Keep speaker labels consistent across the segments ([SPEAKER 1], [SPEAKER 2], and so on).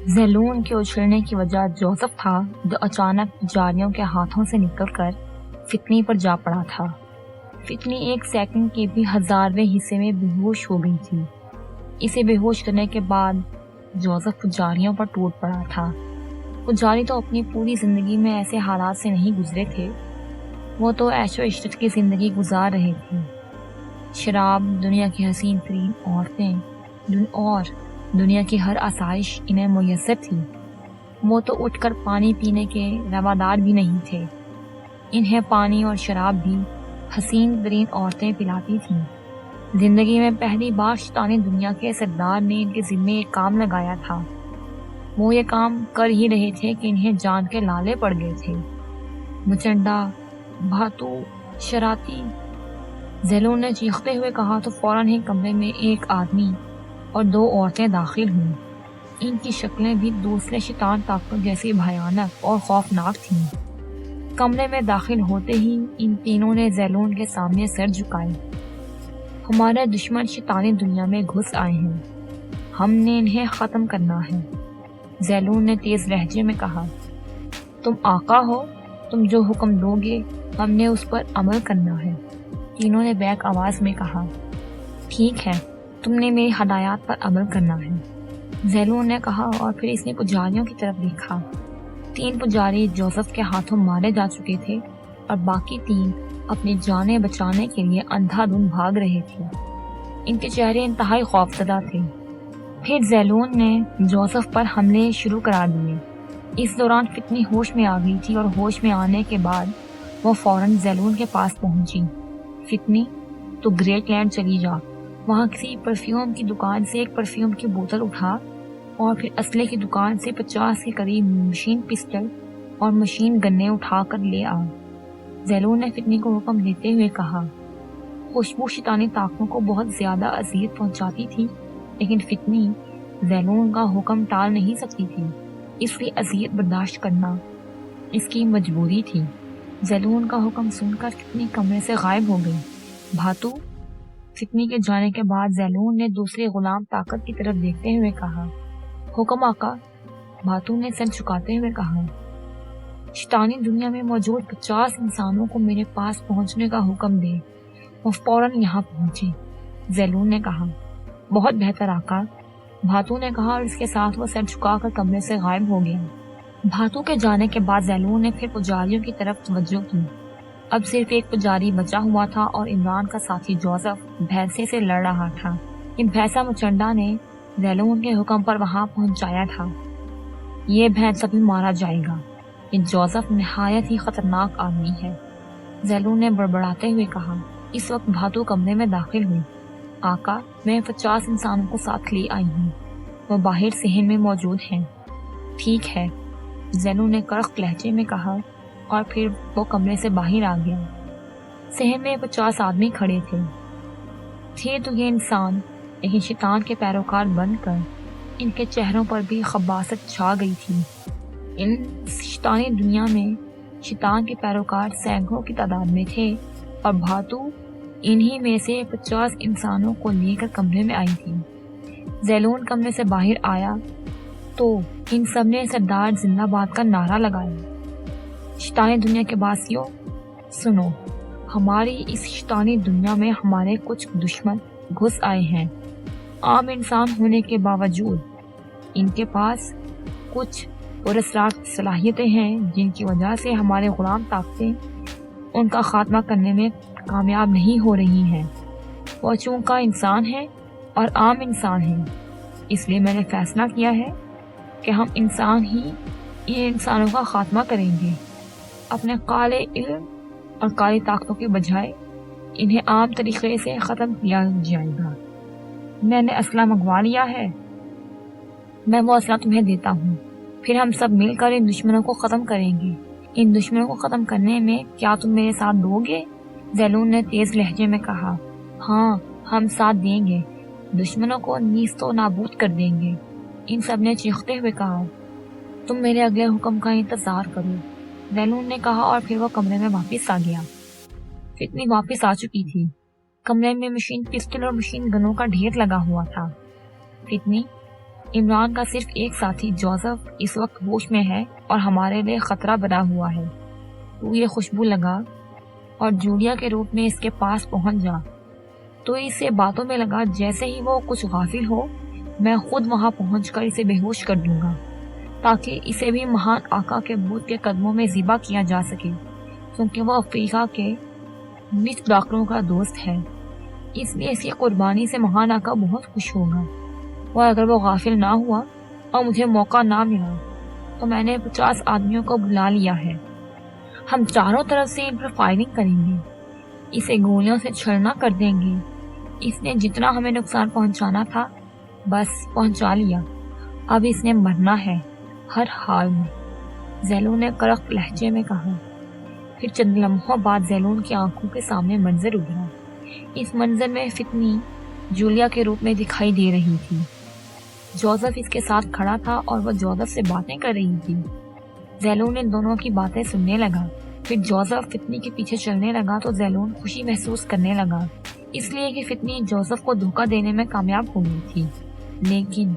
[SPEAKER 1] زیلون کے اچھلنے کی وجہ جوزف تھا، جو اچانک جاریوں کے ہاتھوں سے نکل کر فتنی پر جا پڑا تھا۔ فتنی ایک سیکنڈ کے بھی 1000ویں حصے میں بے ہوش ہو گئی تھی۔ اسے بے ہوش کرنے کے بعد جوزف پجاریوں پر ٹوٹ پڑا تھا۔ پجاری تو اپنی پوری زندگی میں ایسے حالات سے نہیں گزرے تھے، وہ تو عیش و عشرت کی زندگی گزار رہے تھے۔ شراب، دنیا کی حسین ترین عورتیں اور دنیا کی ہر آسائش انہیں میسر تھی۔ وہ تو اٹھ کر پانی پینے کے روادار بھی نہیں تھے۔ انہیں پانی اور شراب بھی حسین ترین عورتیں پلاتی تھیں۔ زندگی میں پہلی بار شیطانی دنیا کے سردار نے ان کے ذمے ایک کام لگایا تھا۔ وہ یہ کام کر ہی رہے تھے کہ انہیں جان کے لالے پڑ گئے تھے۔ مچنڈا، بھاتو، شراتی، زیلون نے چیختے ہوئے کہا تو فوراً ہی کمرے میں ایک آدمی اور 2 عورتیں داخل ہوئیں۔ ان کی شکلیں بھی دوسرے شیطان طاقتوں جیسی بھیانک اور خوفناک تھیں۔ کمرے میں داخل ہوتے ہی ان تینوں نے زیلون کے سامنے سر جھکائے۔ ہمارے دشمن شیطانی دنیا میں گھس آئے ہیں، ہم نے انہیں ختم کرنا ہے، زیلون نے تیز لہجے میں کہا۔ تم آقا ہو، تم جو حکم دو گے ہم نے اس پر عمل کرنا ہے، تینوں نے بیک آواز میں کہا۔ ٹھیک ہے، تم نے میری ہدایات پر عمل کرنا ہے، زیلون نے کہا، اور پھر اس نے پجاریوں کی طرف دیکھا۔ 3 پجاری جوزف کے ہاتھوں مارے جا چکے تھے اور باقی 3 اپنی جانیں بچانے کے لیے اندھا دھند بھاگ رہے تھے۔ ان کے چہرے انتہائی خوفزدہ تھے۔ پھر زیلون نے جوزف پر حملے شروع کرا دیے۔ اس دوران فتنی ہوش میں آ گئی تھی اور ہوش میں آنے کے بعد وہ فوراً زیلون کے پاس پہنچی۔ فتنی، تو گریٹ لینڈ چلی جا، وہاں کسی پرفیوم کی دکان سے ایک پرفیوم کی بوتل اٹھا اور پھر اسلحے کی دکان سے 50 کے قریب مشین پسٹل اور مشین گنیں اٹھا کر لے آ، زیلون نے فتنی کو حکم دیتے ہوئے کہا۔ خوشبو شیطانی طاقتوں کو بہت زیادہ اذیت پہنچاتی تھی، لیکن فتنی زیلون کا حکم ٹال نہیں سکتی تھی، اس لیے اذیت برداشت کرنا اس کی مجبوری تھی۔ زیلون کا حکم سن کر فتنی کمرے سے غائب ہو گئی۔ بھاتو، فتنی کے جانے کے بعد زیلون نے دوسرے غلام طاقت کی طرف دیکھتے ہوئے کہا۔ حکم آقا، بھاتو نے سر جھکاتے ہوئے کہا۔ شیطانی دنیا میں موجود 50 انسانوں کو میرے پاس پہنچنے کا حکم دے، وہ فوراً یہاں پہنچے، زیلون نے کہا۔ بہت بہتر آقا، بھاتو نے کہا، اور اس کے ساتھ وہ سر جھکا کر کمرے سے غائب ہو گیا۔ بھاتو کے جانے کے بعد زیلون نے پھر پجاریوں کی طرف توجہ کی۔ اب صرف ایک پجاری بچا ہوا تھا اور عمران کا ساتھی جوزف بھینسے سے لڑ رہا تھا۔ یہ بھینسا مچنڈا نے زیلون کے حکم پر وہاں پہنچایا تھا۔ یہ بھینسا بھی مارا جائے گا، یہ جوزف نہایت ہی خطرناک آدمی ہے، زیلون نے بڑبڑاتے ہوئے کہا۔ اس وقت بھاتو کمرے میں داخل ہوئی۔ آقا، میں 50 انسانوں کو ساتھ لے آئی ہوں، وہ باہر صحن میں موجود ہیں۔ ٹھیک ہے، زیلون نے کڑک لہجے میں کہا، اور پھر وہ کمرے سے باہر آ گیا۔ صحن میں 50 آدمی کھڑے تھے تو یہ انسان، لیکن شیطان کے پیروکار بن کر ان کے چہروں پر بھی خباثت چھا گئی تھی۔ ان شیطانی دنیا میں شیطان کے پیروکار سینکڑوں کی تعداد میں تھے، اور بھاتو انہی میں سے 50 انسانوں کو لے کر کمرے میں آئی تھی۔ زیلون کمرے سے باہر آیا تو ان سب نے سردار زندہ باد کا نعرہ لگایا۔ شیطانی دنیا کے باسیوں، سنو، ہماری اس شیطانی دنیا میں ہمارے کچھ دشمن گھس آئے ہیں۔ عام انسان ہونے کے باوجود ان کے پاس کچھ پراسرار صلاحیتیں ہیں جن کی وجہ سے ہمارے غلام طاقتیں ان کا خاتمہ کرنے میں کامیاب نہیں ہو رہی ہیں۔ وہ چونکہ انسان ہیں اور عام انسان ہیں، اس لیے میں نے فیصلہ کیا ہے کہ ہم انسان ہی ان انسانوں کا خاتمہ کریں گے۔ اپنے کالے علم اور کالی طاقتوں کے بجائے انہیں عام طریقے سے ختم کیا جائے گا۔ میں نے اسلحہ منگوا لیا ہے، میں وہ اسلحہ تمہیں دیتا ہوں، پھر ہم سب مل کر ان دشمنوں کو ختم کریں گے۔ ان دشمنوں کو ختم کرنے میں کیا تم میرے ساتھ دو گے؟ زیلون نے تیز لہجے میں کہا۔ ہاں، ہم ساتھ دیں گے، دشمنوں کو نیست و نابود کر دیں گے، ان سب نے چیختے ہوئے کہا۔ تم میرے اگلے حکم کا انتظار کرو، زیلون نے کہا، اور پھر وہ کمرے میں واپس آ گیا۔ فتنی واپس آ چکی تھی۔ کمرے میں مشین پسٹل اور مشین گنوں کا ڈھیر لگا ہوا تھا۔ فتنی، عمران کا صرف ایک ساتھی جوزف اس وقت ہوش میں ہے اور ہمارے لیے خطرہ بنا ہوا ہے۔ تو یہ خوشبو لگا اور جولیا کے روپ میں اس کے پاس پہنچ جا۔ تو اسے باتوں میں لگا جیسے ہی وہ کچھ غافل ہو میں خود وہاں پہنچ کر اسے بے ہوش کر دوں گا، تاکہ اسے بھی مہان آقا کے بت کے قدموں میں ذبح کیا جا سکے، کیونکہ وہ افریقہ کے مصر ڈاکٹروں کا دوست ہے۔ اس لیے اس کی قربانی سے مہان آقا بہت خوش ہوگا، اور اگر وہ غافل نہ ہوا اور مجھے موقع نہ ملا تو میں نے 50 آدمیوں کو بلا لیا ہے۔ ہم چاروں طرف سے ان پر فائرنگ کریں گے، اسے گولیوں سے چھلنا کر دیں گے۔ اس نے جتنا ہمیں نقصان پہنچانا تھا بس پہنچا لیا، اب اس نے مرنا ہے ہر حال میں، زیلون نے کرخت لہجے میں کہا۔ پھر چند لمحوں بعد زیلون کی آنکھوں کے سامنے منظر ابھرا۔ اس منظر میں فتنی جولیا کے روپ میں دکھائی دے رہی تھی۔ جوزف اس کے ساتھ کھڑا تھا اور وہ جوزف سے باتیں کر رہی تھی۔ زیلون ان دونوں کی باتیں سننے لگا۔ پھر جوزف فتنی کے پیچھے چلنے لگا تو زیلون خوشی محسوس کرنے لگا، اس لیے کہ فتنی جوزف کو دھوکہ دینے میں کامیاب ہو گئی تھی۔ لیکن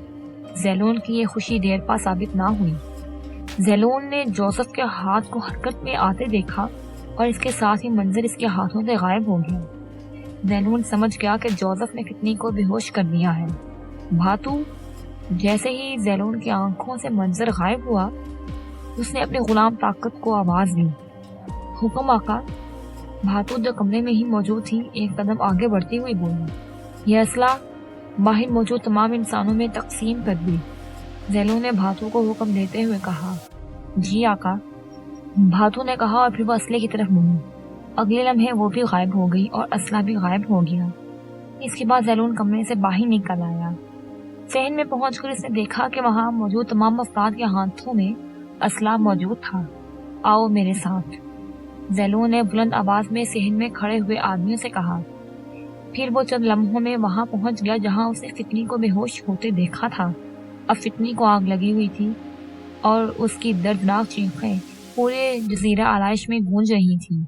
[SPEAKER 1] زیلون کی یہ خوشی دیر پا ثابت نہ ہوئی۔ زیلون نے جوزف کے ہاتھ کو حرکت میں آتے دیکھا اور اس کے ساتھ ہی منظر اس کے ہاتھوں سے غائب ہو گیا۔ زیلون سمجھ گیا کہ جوزف نے فتنی کو بے ہوش کر دیا ہے۔ بھاتو جیسے ہی زیلون کی آنکھوں سے منظر غائب ہوا اس نے اپنے غلام طاقت کو آواز دی، حکم آقا۔ بھاتو جو کمرے میں ہی موجود تھی ایک قدم آگے بڑھتی ہوئی بولی، یہ اسلحہ باہر موجود تمام انسانوں میں تقسیم کر دی۔ زیلون نے بھاتو کو حکم دیتے ہوئے کہا، جی آقا۔ بھاتو نے کہا اور پھر وہ اسلحے کی طرف مڑی۔ اگلے لمحے وہ بھی غائب ہو گئی اور اسلحہ بھی غائب ہو گیا۔ اس کے بعد زیلون کمرے سے باہر نکل آیا۔ صحن میں پہنچ کر اس نے دیکھا کہ وہاں موجود تمام افراد کے ہاتھوں میں اسلحہ موجود تھا۔ آؤ میرے ساتھ، زیلون نے بلند آواز میں صحن میں کھڑے ہوئے آدمیوں سے کہا۔ پھر وہ چند لمحوں میں وہاں پہنچ گیا جہاں اسے فتنی کو بے ہوش ہوتے دیکھا تھا۔ اب فتنی کو آگ لگی ہوئی تھی اور اس کی دردناک چیخیں پورے جزیرہ آلائش میں گونج رہی تھی۔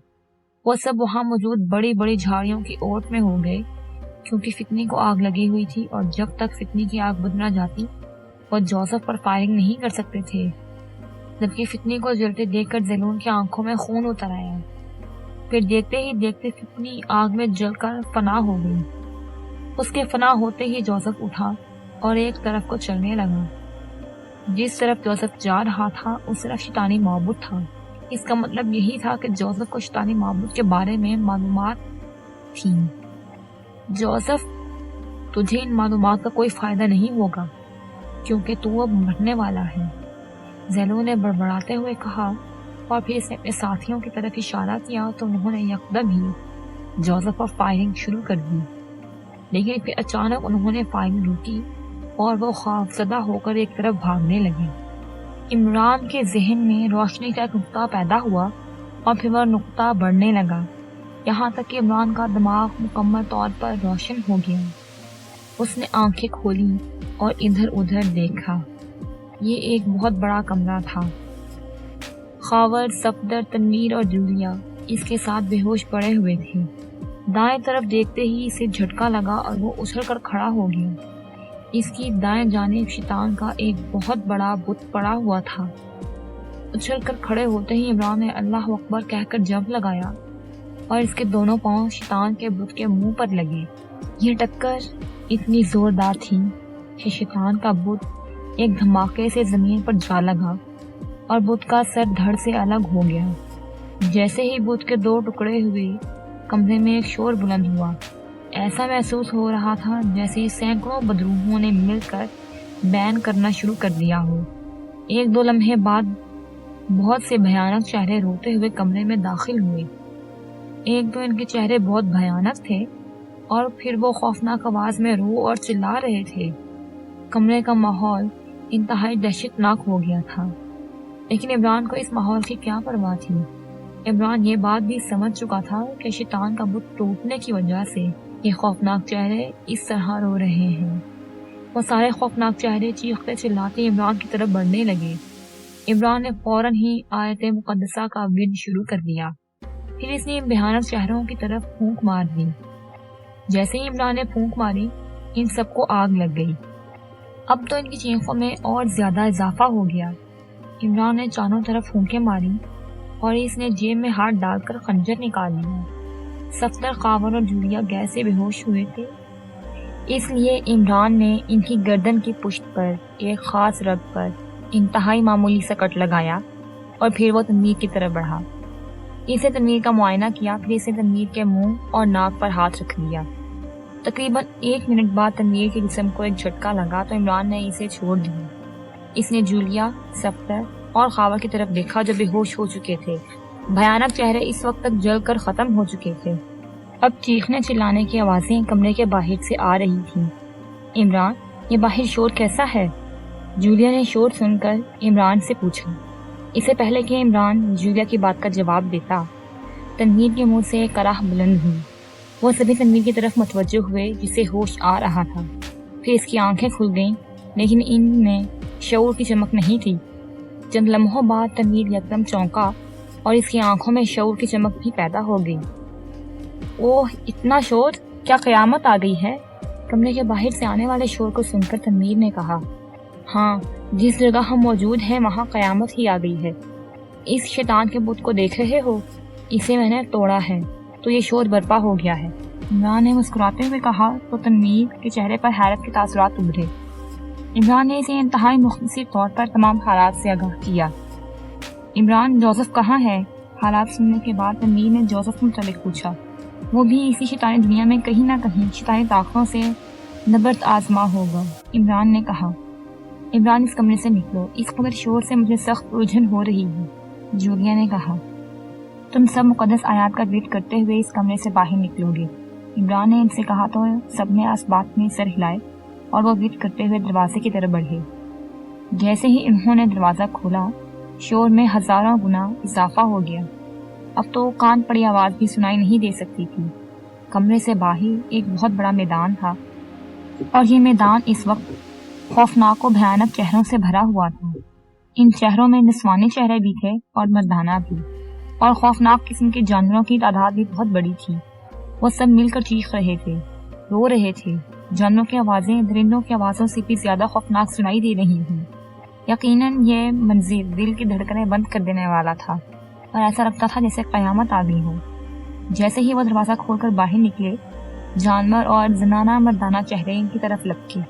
[SPEAKER 1] وہ سب وہاں موجود بڑی بڑی جھاڑیوں کی اوٹ میں ہو گئے کیونکہ فتنی کو آگ لگی ہوئی تھی، اور جب تک فتنی کی آگ بجھ نہ جاتی وہ جوزف پر فائرنگ نہیں کر سکتے تھے۔ جبکہ فتنی کو جلتے دیکھ کر زیلون کی آنکھوں میں خون اتر آیا۔ پھر دیکھتے ہی دیکھتے فتنی آگ میں جل کر فنا ہو گئی۔ اس کے فنا ہوتے ہی جوزف اٹھا اور ایک طرف کو چلنے لگا۔ جس طرف جوزف جا رہا تھا اس طرف شیطانی معبود تھا۔ اس کا مطلب یہی تھا کہ جوزف کو شیطانی معبود کے بارے میں معلومات تھیں۔ جوزف، تجھے ان معلومات کا کوئی فائدہ نہیں ہوگا کیونکہ تو اب مرنے والا ہے، زیلون نے بڑبڑاتے ہوئے کہا، اور پھر اس نے اپنے ساتھیوں کی طرف اشارہ کیا تو انہوں نے یکدم ہی جوزف پر فائرنگ شروع کر دی۔ لیکن پھر اچانک انہوں نے فائرنگ روکی اور وہ خوفزدہ ہو کر ایک طرف بھاگنے لگے۔ عمران کے ذہن میں روشنی کا ایک نقطہ پیدا ہوا اور پھر وہ نقطہ بڑھنے لگا یہاں تک کہ عمران کا دماغ مکمل طور پر روشن ہو گیا۔ اس نے آنکھیں کھولی اور ادھر ادھر دیکھا۔ یہ ایک بہت بڑا کمرہ تھا۔ خاور، صفدر، تنویر اور جولیا اس کے ساتھ بے ہوش پڑے ہوئے تھے۔ دائیں طرف دیکھتے ہی اسے جھٹکا لگا اور وہ اچھل کر کھڑا ہو گیا۔ اس کی دائیں جانب شیطان کا ایک بہت بڑا بت پڑا ہوا تھا۔ اچھل کر کھڑے ہوتے ہی عمران نے اللہ اکبر کہہ کر جمپ لگایا اور اس کے دونوں پاؤں شیطان کے بت کے منہ پر لگے۔ یہ ٹکر اتنی زوردار تھی کہ شیطان کا بت ایک دھماکے سے زمین پر جا لگا اور بت کا سر دھڑ سے الگ ہو گیا۔ جیسے ہی بت کے دو ٹکڑے ہوئے کمرے میں ایک شور بلند ہوا۔ ایسا محسوس ہو رہا تھا جیسے سینکڑوں بدروحوں نے مل کر بین کرنا شروع کر دیا ہو۔ ایک دو لمحے بعد بہت سے بھیانک چہرے روتے ہوئے کمرے میں داخل ہوئے۔ ایک دو ان کے چہرے بہت بھیانک تھے اور پھر وہ خوفناک آواز میں رو اور چلا رہے تھے۔ کمرے کا ماحول انتہائی دہشت ناک ہو گیا تھا، لیکن عمران کو اس ماحول کی کیا پرواہ تھی۔ عمران یہ بات بھی سمجھ چکا تھا کہ شیطان کا بت ٹوٹنے کی وجہ سے یہ خوفناک چہرے اس طرح رو رہے ہیں۔ وہ سارے خوفناک چہرے چیختے چلاتے عمران کی طرف بڑھنے لگے۔ عمران نے فوراً ہی آیت مقدسہ کا ورد شروع کر دیا۔ پھر اس نے ان بھیانک چہروں کی طرف پھونک مار دی۔ جیسے ہی عمران نے پھونک ماری ان سب کو آگ لگ گئی۔ اب تو ان کی چیخوں میں اور زیادہ اضافہ ہو گیا۔ عمران نے چاروں طرف پھونکیں ماری اور اس نے جیب میں ہاتھ ڈال کر خنجر نکال لیا۔ صفدر، خاور اور جولیا گیس سے بے ہوش ہوئے تھے، اس لیے عمران نے ان کی گردن کی پشت پر ایک خاص رگ پر انتہائی معمولی سا کٹ لگایا اور پھر وہ تنویر کی طرف بڑھا۔ اسے تنویر کا معائنہ کیا، پھر اسے تنویر کے منہ اور ناک پر ہاتھ رکھ لیا۔ تقریباً 1 منٹ بعد تنویر کے جسم کو ایک جھٹکا لگا تو عمران نے اسے چھوڑ دیا۔ اس نے جولیا، صفدر اور خاور کی طرف دیکھا جو بے ہوش ہو چکے تھے۔ بھیانک چہرے اس وقت تک جل کر ختم ہو چکے تھے۔ اب چیخنے چلانے کی آوازیں کمرے کے باہر سے آ رہی تھیں۔ عمران، یہ باہر شور کیسا ہے؟ جولیا نے شور سن کر عمران سے پوچھا۔ اس سے پہلے کہ عمران جولیا کی بات کا جواب دیتا، تنویر کے منہ سے ایک کراہ بلند ہوئی۔ وہ سبھی تنویر کی طرف متوجہ ہوئے جسے ہوش آ رہا تھا۔ پھر اس کی آنکھیں کھل گئیں، لیکن ان میں شعور کی چمک نہیں تھی۔ چند لمحوں بعد تنویر یکدم چونکا اور اس کی آنکھوں میں شعور کی چمک بھی پیدا ہو گئی۔ اوہ، اتنا شور! کیا قیامت آ گئی ہے؟ کمرے کے باہر سے آنے والے شور کو سن کر تنویر نے کہا۔ ہاں، جس جگہ ہم موجود ہیں وہاں قیامت ہی آ گئی ہے۔ اس شیطان کے بت کو دیکھ رہے ہو؟ اسے میں نے توڑا ہے تو یہ شور برپا ہو گیا ہے۔ عمران نے مسکراتے ہوئے کہا تو تنویر کے چہرے پر حیرت کے تاثرات ابھرے۔ عمران نے اسے انتہائی مختصر طور پر تمام حالات سے آگاہ کیا۔ عمران، جوزف کہاں ہے؟ حالات سننے کے بعد تنویر نے جوزف کے متعلق پوچھا۔ وہ بھی اسی شیطانی دنیا میں کہیں نہ کہیں شیطانی طاقتوں سے نبرد آزما ہوگا، عمران نے کہا۔ عمران، اس کمرے سے نکلو، اس قدر شور سے مجھے سخت الجھن ہو رہی ہے، جولیا نے کہا۔ تم سب مقدس آیات کا گرد کرتے ہوئے اس کمرے سے باہر نکلو گے، عمران نے ان سے کہا تو سب نے اس بات میں سر ہلائے اور وہ گرد کرتے ہوئے دروازے کی طرف بڑھے۔ جیسے ہی انہوں نے دروازہ کھولا، شور میں ہزاروں گنا اضافہ ہو گیا۔ اب تو کان پڑی آواز بھی سنائی نہیں دے سکتی تھی۔ کمرے سے باہر ایک بہت بڑا میدان تھا اور یہ میدان اس وقت خوفناک و بھیانک چہروں سے بھرا ہوا تھا۔ ان چہروں میں نسوانی چہرے بھی تھے اور مردانہ بھی، اور خوفناک قسم کے جانوروں کی تعداد بھی بہت بڑی تھی۔ وہ سب مل کر چیخ رہے تھے، رو رہے تھے۔ جانوروں کی آوازیں درندوں کی آوازوں سے بھی زیادہ خوفناک سنائی دے رہی تھیں۔ یقیناً یہ منظر دل کی دھڑکنیں بند کر دینے والا تھا اور ایسا لگتا تھا جیسے قیامت آ گئی ہو۔ جیسے ہی وہ دروازہ کھول کر باہر نکلے، جانور اور زنانہ مردانہ چہرے ان کی طرف لپکے۔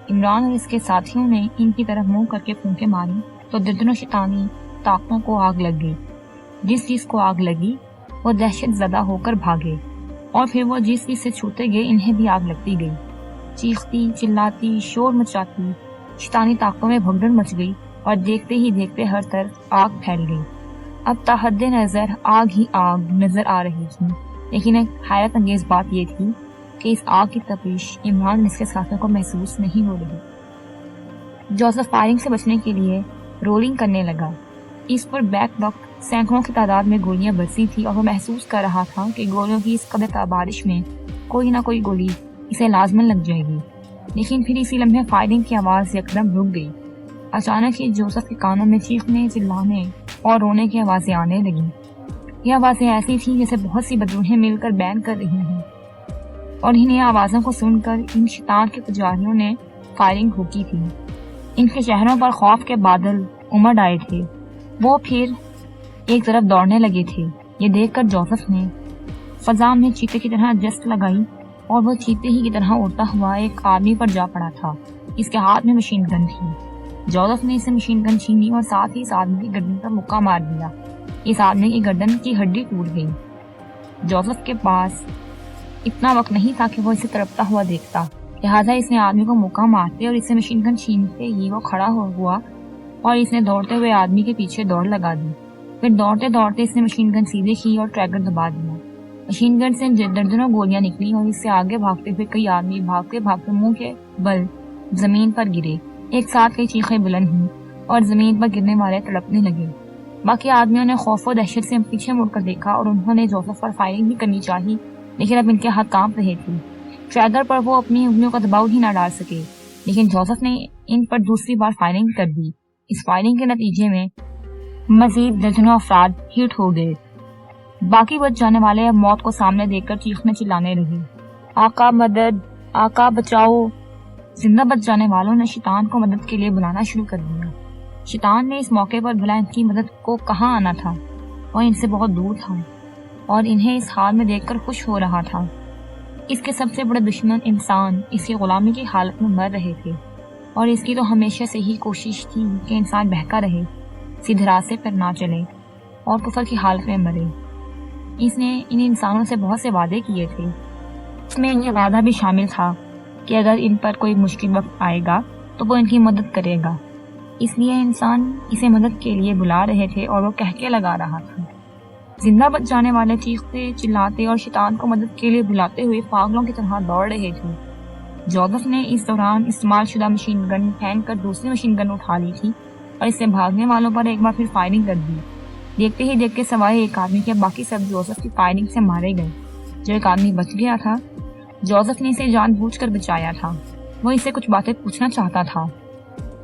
[SPEAKER 1] عمران اور اس کے ساتھیوں نے ان کی طرف منہ کر کے پھونکیں ماری تو درجنوں شیطانی طاقتوں کو آگ لگ گئی۔ جس چیز کو آگ لگی وہ دہشت زدہ ہو کر بھاگے، اور پھر وہ جس چیز سے چھوتے گئے انہیں بھی آگ لگتی گئی۔ چیختی، چلاتی، شور مچاتی شیطانی طاقتوں میں بھگدڑ مچ گئی اور دیکھتے ہی دیکھتے ہر طرف آگ پھیل گئی۔ اب تحد نظر آگ ہی آگ نظر آ رہی تھی، لیکن ایک حیرت انگیز بات یہ تھی کہ اس آگ کی تپش عمران اور اس کے ساتھیوں کو محسوس نہیں ہو رہی۔ جوزف فائرنگ سے بچنے کے لیے رولنگ کرنے لگا۔ اس پر بیک وقت سینکڑوں کی تعداد میں گولیاں برسی تھی اور وہ محسوس کر رہا تھا کہ گولیوں کی اس قدر بارش میں کوئی نہ کوئی گولی اسے لازماً لگ جائے گی۔ لیکن پھر اسی لمحے فائرنگ کی آواز یکدم رک گئی۔ اچانک ہی جوزف کے کانوں میں چیخنے، چلانے اور رونے کی آوازیں آنے لگیں۔ یہ آوازیں ایسی تھیں جیسے بہت سی بدروہیں مل کر بین کر رہی ہیں، اور انہیں آوازوں کو سن کر ان شیطان کے پجاریوں نے فائرنگ بھوکی تھی۔ ان کے چہروں پر خوف کے بادل امڑ آئے تھے۔ وہ پھر ایک طرف دوڑنے لگے تھے۔ یہ دیکھ کر جوزف نے فضا میں چیتے کی طرح جست لگائی اور وہ چیتے ہی کی طرح اڑتا ہوا ایک آدمی پر جا پڑا تھا۔ اس کے ہاتھ میں مشین گن تھی۔ جوزف نے اسے مشین گن چھینی اور ساتھ ہی اس آدمی کی گردن پر مکہ مار دیا۔ اس آدمی کی گردن کی ہڈی ٹوٹ گئی۔ جوزف کے پاس اتنا وقت نہیں تھا کہ وہ اسے تڑپتا ہوا دیکھتا، لہٰذا اس نے آدمی کو مکہ مارتے اور اسے مشین گن چھینتے ہی وہ کھڑا ہوا اور اس نے دوڑتے ہوئے آدمی کے پیچھے دوڑ لگا دی۔ پھر دوڑتے دوڑتے اس نے مشین گن سیدھے کی اور ٹریگر دبا دیا۔ مشین گن سے درجنوں گولیاں نکلی اور اس سے آگے بھاگتے ہوئے کئی آدمی بھاگتے بھاگتے منہ کے بل زمین پر گرے۔ ایک ساتھ کئی چیخیں بلند ہوئی اور زمین پر گرنے والے تڑپنے لگے۔ باقی آدمیوں نے خوف و دہشت سے پیچھے مڑ کر دیکھا اور انہوں نے جوزف پر فائرنگ بھی کرنی چاہی، لیکن اب ان کے ہاتھ کانپ رہے تھے۔ ٹریگر پر وہ اپنی انگلیوں کا دباؤ ہی نہ ڈال سکے، لیکن جوزف نے ان پر دوسری بار فائرنگ کر دی۔ اس فائرنگ کے نتیجے میں مزید درجنوں افراد ہٹ ہو گئے۔ باقی بچ جانے والے اب موت کو سامنے دیکھ کر چیخنے چلانے لگے، آقا مدد، آقا بچاؤ۔ زندہ بچ جانے والوں نے شیطان کو مدد کے لیے بلانا شروع کر دیا۔ شیطان نے اس موقع پر بھلا ان کی مدد کو کہاں آنا تھا، وہ ان سے بہت دور تھا اور انہیں اس حال میں دیکھ کر خوش ہو رہا تھا۔ اس کے سب سے بڑے دشمن انسان اس کی غلامی کی حالت میں مر رہے تھے، اور اس کی تو ہمیشہ سے ہی کوشش تھی کہ انسان بہکا رہے، سیدھے راستے پر نہ چلے اور کفر کی حالت میں مرے۔ اس نے ان انسانوں سے بہت سے وعدے کیے تھے، اس میں یہ وعدہ بھی شامل تھا کہ اگر ان پر کوئی مشکل وقت آئے گا تو وہ ان کی مدد کرے گا۔ اس لیے انسان اسے مدد کے لیے بلا رہے تھے اور وہ کہہ کے لگا رہا تھا۔ زندہ بچ جانے والے چیختے چلاتے اور شیطان کو مدد کے لیے بلاتے ہوئے پاگلوں کی طرح دوڑ رہے تھے۔ جوزف نے اس دوران استعمال شدہ مشین گن پھینک کر دوسری مشین گن اٹھا لی تھی اور اس سے بھاگنے والوں پر ایک بار پھر فائرنگ کر دی۔ دیکھتے ہی دیکھتے سوائے ایک آدمی کے باقی سب جوزف کی فائرنگ سے مارے گئے۔ جو ایک آدمی بچ گیا تھا، جوزف نے اسے جان بوجھ کر بچایا تھا۔ وہ اسے کچھ باتیں پوچھنا چاہتا تھا۔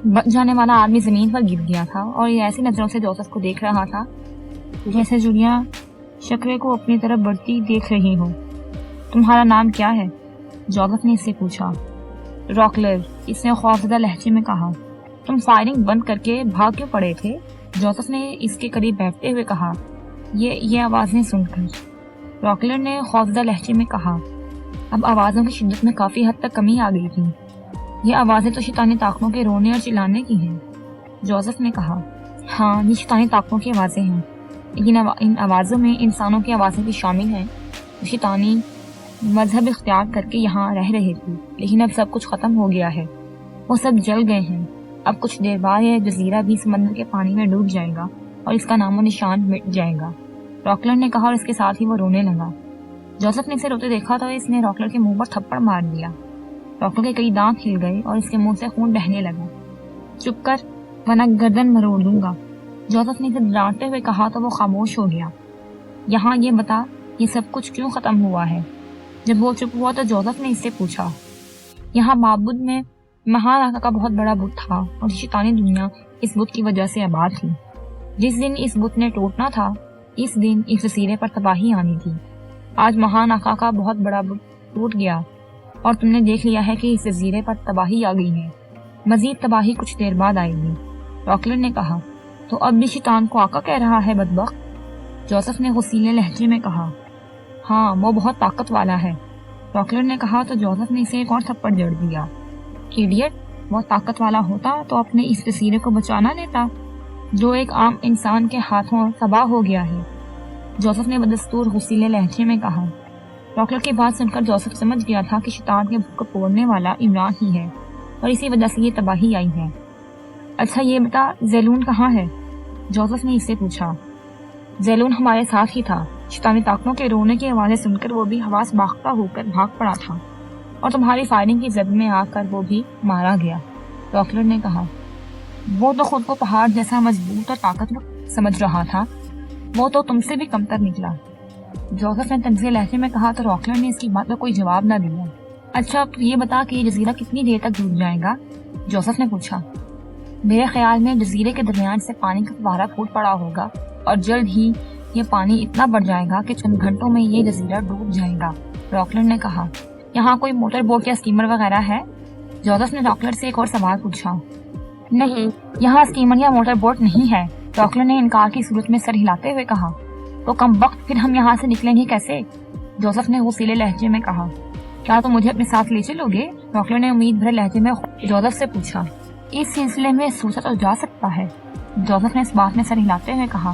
[SPEAKER 1] بچ جانے والا آدمی زمین پر گر گیا تھا اور یہ ایسی نظروں سے جوزف کو دیکھ رہا تھا جیسے جڑیاں شکرے کو اپنی طرف بڑھتی دیکھ رہی ہو۔ تمہارا نام کیا ہے؟ جوزف نے اس سے پوچھا۔ راکلر، اس نے خوفزدہ لہجے میں کہا۔ تم فائرنگ بند کر کے بھاگ کیوں پڑے تھے؟ جوزف نے اس کے قریب بیٹھتے ہوئے کہا۔ یہ آوازیں سن کر، راکلر نے خوفزدہ لہجے میں کہا۔ اب آوازوں کی شدت میں کافی حد تک کمی آ گئی تھی۔ یہ آوازیں تو شیطانی طاقتوں کے رونے اور چلانے کی ہیں، جوزف نے کہا۔ ہاں، یہ شیطانی طاقتوں کی آوازیں ہیں، لیکن ان آوازوں میں انسانوں کی آوازیں بھی شامل ہیں جو شیطانی مذہب اختیار کر کے یہاں رہ رہے تھے، لیکن اب سب کچھ ختم ہو گیا ہے۔ وہ سب جل گئے ہیں۔ اب کچھ دیر بعد یہ جزیرہ بھی سمندر کے پانی میں ڈوب جائے گا اور اس کا نام و نشان مٹ جائے گا، راکلر نے کہا، اور اس کے ساتھ ہی وہ رونے لگا۔ جوزف نے اسے روتے دیکھا تو اس نے راکلر کے منہ پر تھپڑ مار دیا۔ راکلر کے کئی دانت ہل گئے اور اس کے منہ سے خون بہنے لگا۔ چپ کر ورنہ گردن مروڑ دوں گا، جوزف نے اسے ڈانٹتے ہوئے کہا تو وہ خاموش ہو گیا۔ یہاں یہ بتا، یہ سب کچھ کیوں ختم ہوا ہے؟ جب وہ چپ ہوا تو جوزف نے اس سے پوچھا۔ یہاں معبد میں مہاناکا کا بہت بڑا بت تھا اور شیطانی دنیا اس بت کی وجہ سے آباد تھی۔ جس دن اس بت نے ٹوٹنا تھا، اس دن اس جزیرے پر تباہی آنی تھی۔ آج مہاناکا کا بہت بڑا بت ٹوٹ گیا اور تم نے دیکھ لیا ہے کہ اس جزیرے پر تباہی آ گئی ہے۔ مزید تباہی کچھ دیر بعد آئے گی، راکلر نے کہا۔ تو اب بھی شیطان کو آقا کہہ رہا ہے بدبخت، جوزف نے غصیلے لہجے میں کہا۔ ہاں، وہ بہت طاقت والا ہے، راکلر نے کہا تو جوزف نے اسے ایک اور تھپڑ جڑ دیا۔ ایڈیٹ، وہ طاقت والا ہوتا تو اپنے اس جزیرے کو بچانا لیتا جو ایک عام انسان کے ہاتھوں تباہ ہو گیا ہے، جوزف نے بدستور غصیلے لہجے میں کہا۔ راکلر کی بات سن کر جوزف سمجھ گیا تھا کہ شیطان کے بت کو توڑنے والا عمران ہی ہے اور اسی وجہ سے یہ تباہی آئی ہے۔ اچھا یہ بتا، زیلون کہاں ہے؟ جوزف نے اس سے پوچھا۔ زیلون ہمارے ساتھ ہی تھا، شیطانی طاقتوں کے رونے کی آوازیں سن کر وہ بھی حواس باختہ ہو کر بھاگ پڑا تھا اور تمہاری فائرنگ کی زد میں آ کر وہ بھی مارا گیا، راکلر نے کہا۔ وہ تو خود کو پہاڑ جیسا مضبوط اور طاقتور سمجھ رہا تھا، وہ تو تم سے بھی کمتر نکلا، جوزف نے تنزیہ لہجے میں کہا تو راکلر نے اس کی بات کا کوئی جواب نہ دیا۔ اچھا اب یہ بتا کہ یہ جزیرہ کتنی دیر تک ڈوب جائے گا؟ جوزف نے پوچھا۔ میرے خیال میں جزیرے کے درمیان سے پانی کا فوارہ پھوٹ پڑا ہوگا اور جلد ہی یہ پانی اتنا بڑھ جائے گا کہ چند گھنٹوں میں یہ جزیرہ ڈوب جائے گا، راکلر نے کہا۔ یہاں کوئی موٹر بوٹ یا اسٹیمر وغیرہ ہے؟ جوزف نے راکلر سے ایک اور سوال پوچھا۔ نہیں، یہاں اسٹیمر یا موٹر بوٹ نہیں ہے، راکلر نے انکار کی صورت میں سر ہلاتے ہوئے کہا۔ تو کم وقت پھر ہم یہاں سے نکلیں گے کیسے؟ جوزف نے غصیلے لہجے میں کہا۔ کیا تم مجھے اپنے ساتھ لے چلو گے؟ راکلر نے امید بھرے لہجے میں جوزف سے پوچھا۔ اس سلسلے میں سوچا تو جا سکتا ہے، جوزف نے اس بات میں سر ہلاتے ہوئے کہا۔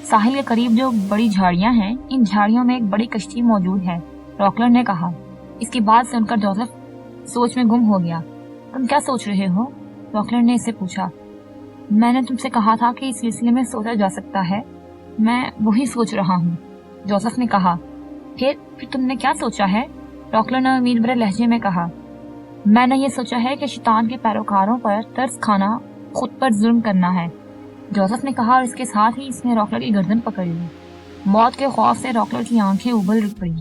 [SPEAKER 1] ساحل کے قریب جو بڑی جھاڑیاں ہیں، ان جھاڑیوں میں ایک بڑی کشتی موجود ہے، راکلر نے کہا۔ اس کی بات سن کر جوزف سوچ میں گم ہو گیا۔ تم کیا سوچ رہے ہو؟ راکلر نے اس سے پوچھا۔ میں نے تم سے کہا تھا کہ اس سلسلے میں سوچا جا سکتا ہے، میں وہی سوچ رہا ہوں، جوزف نے کہا۔ پھر تم نے کیا سوچا ہے؟ راکلر نے امید بھرے لہجے میں کہا۔ میں نے یہ سوچا ہے کہ شیطان کے پیروکاروں پر ترس کھانا خود پر ظلم کرنا ہے، جوزف نے کہا، اور اس کے ساتھ ہی اس نے راکلر کی گردن پکڑ لی۔ موت کے خوف سے راکلر کی آنکھیں ابل پڑی۔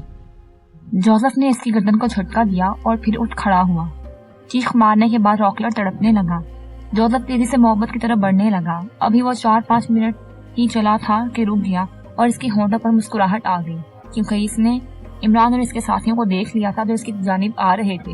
[SPEAKER 1] جوزف نے اس کی گردن کو جھٹکا دیا اور پھر اٹھ کھڑا ہوا۔ چیخ مارنے کے بعد راکلر تڑپنے لگا۔ جوزف تیزی سے محبت کی طرف بڑھنے لگا۔ ابھی وہ 4-5 منٹ ہی چلا تھا کہ رک گیا اور اس کی ہونٹوں پر مسکراہٹ آ گئی، کیونکہ اس نے عمران اور اس کے ساتھیوں کو دیکھ لیا تھا جو اس کی جانب آ رہے تھے۔